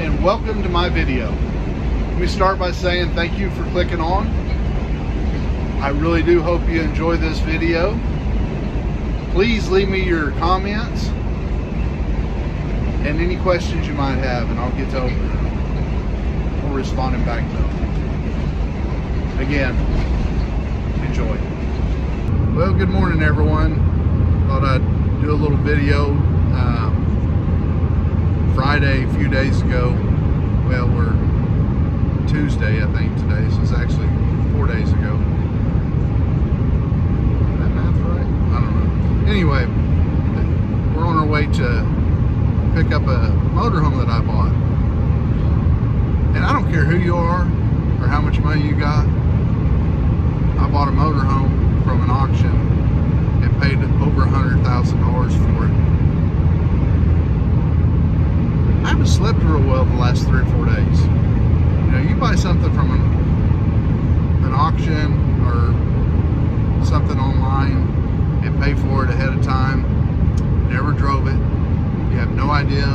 and welcome to my video. Let me start by saying thank you for clicking on. I really do hope you enjoy this video. Please leave me your comments and any questions you might have, and I'll get to or responding back to them. Again, enjoy. Well, good morning everyone. Thought I'd do a little video. Friday, a few days ago, well, we're Tuesday, I think today, so it's actually 4 days ago. Is that math right? I don't know. Anyway, we're on our way to pick up a motorhome that I bought. And I don't care who you are or how much money you got. I bought a motorhome from an auction and paid over $100,000 for it. I haven't slept real well the last 3 or 4 days. You know, you buy something from an auction or something online and pay for it ahead of time, never drove it, you have no idea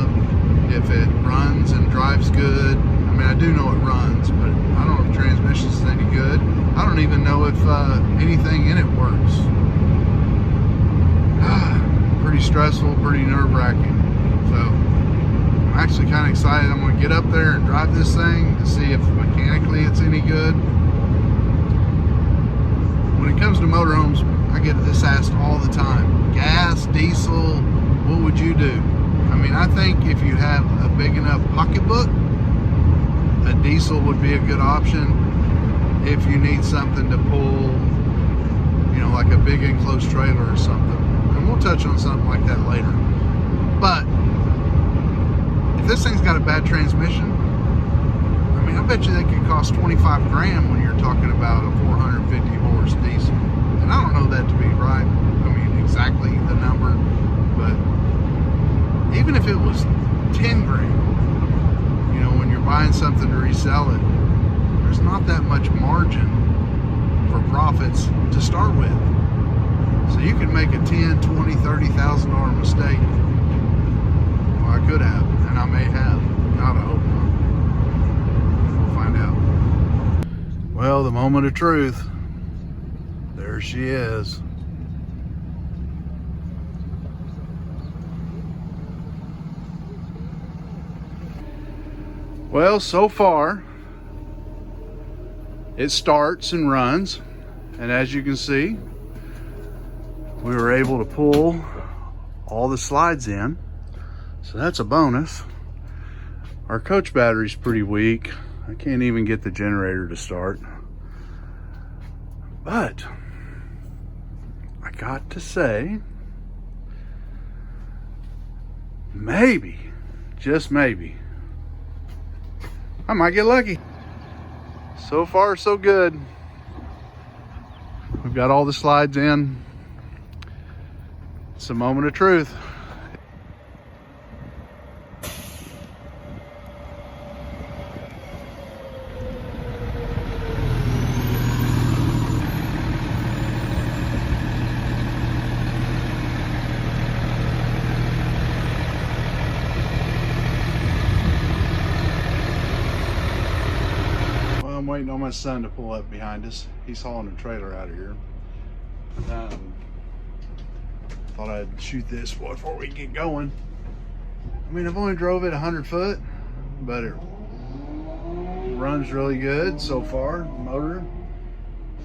if it runs and drives good. I mean, I do know it runs, but I don't know if transmission is any good. I don't even know if anything in it works. Pretty stressful, pretty nerve-wracking. So I'm actually kind of excited. I'm going to get up there and drive this thing to see if mechanically it's any good. When it comes to motorhomes, I get this asked all the time. Gas, diesel, what would you do? I mean, I think if you have a big enough pocketbook, a diesel would be a good option. If you need something to pull, you know, like a big enclosed trailer or something. And we'll touch on something like that later. But if this thing's got a bad transmission, I mean, I bet you they could cost 25 grand when you're talking about a 450 horse diesel. And I don't know that to be right. I mean, exactly the number, but even if it was 10 grand, you know, when you're buying something to resell it, there's not that much margin for profits to start with. So you can make a $10,000, $20,000, $30,000 mistake. Well, I could have, and I may have. God, I hope not. We'll find out. Well, the moment of truth. There she is. Well, so far, it starts and runs, and as you can see, we were able to pull all the slides in, so that's a bonus. Our coach battery's pretty weak. I can't even get the generator to start, but I got to say, maybe, just maybe, I might get lucky. So far, so good. We've got all the slides in. It's a moment of truth. I'm waiting on my son to pull up behind us. He's hauling a trailer out of here. Thought I'd shoot this before we get going. I mean, I've only drove it 100 foot, but it runs really good so far. The motor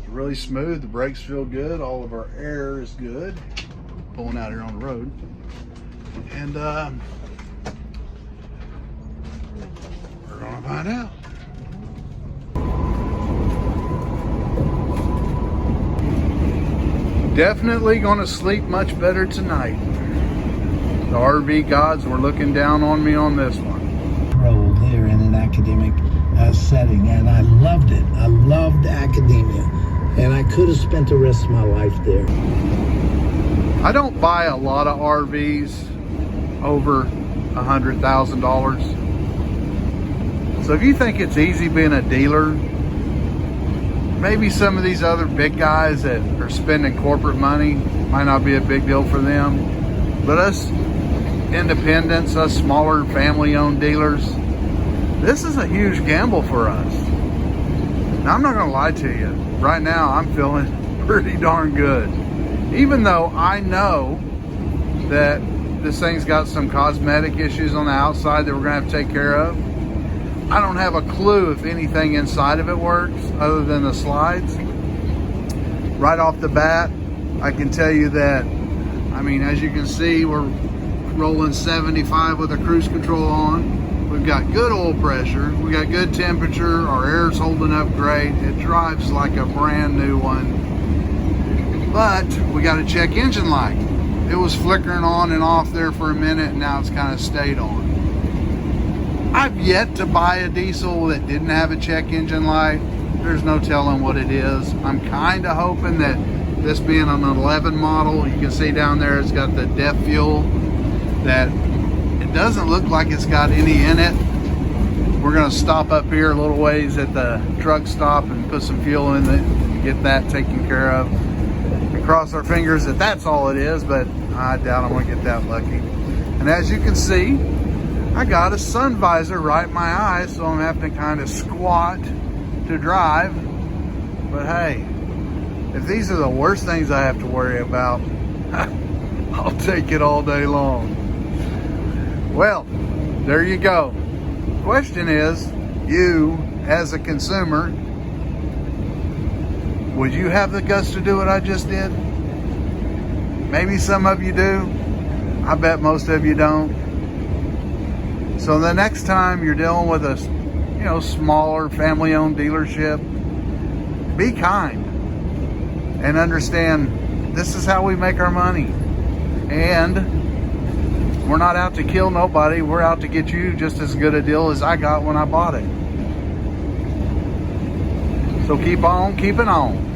is really smooth. The brakes feel good. All of our air is good. Pulling out here on the road. And we're gonna find out. Definitely gonna sleep much better tonight. The RV gods were looking down on me on this one. Role here in an academic setting, and I loved it. I loved academia, and I could have spent the rest of my life there. I don't buy a lot of RVs over $100,000. So if you think it's easy being a dealer, maybe some of these other big guys that are spending corporate money might not be a big deal for them. But us independents, us smaller family-owned dealers, This is a huge gamble for us. Now, I'm not gonna lie to you. Right now, I'm feeling pretty darn good. Even though I know that this thing's got some cosmetic issues on the outside that we're gonna have to take care of. I don't have a clue if anything inside of it works other than the slides. Right off the bat, I can tell you that, I mean, as you can see, we're rolling 75 with the cruise control on. We've got good oil pressure. We got good temperature. Our air's holding up great. It drives like a brand new one. But we got to check engine light. It was flickering on and off there for a minute, and now it's kind of stayed on. I've yet to buy a diesel that didn't have a check engine light. There's no telling what it is. I'm kind of hoping that this being an 11 model, you can see down there it's got the DEF fuel, that it doesn't look like it's got any in it. We're going to stop up here a little ways at the truck stop and put some fuel in it and get that taken care of. And cross our fingers that that's all it is, but I doubt I'm going to get that lucky. And as you can see, I got a sun visor right in my eyes, so I'm having to kind of squat to drive. But hey, if these are the worst things I have to worry about, I'll take it all day long. Well, there you go. Question is, you as a consumer, would you have the guts to do what I just did? Maybe some of you do. I bet most of you don't. So the next time you're dealing with a, smaller family-owned dealership, be kind and understand this is how we make our money. And we're not out to kill nobody. We're out to get you just as good a deal as I got when I bought it. So keep on keeping on.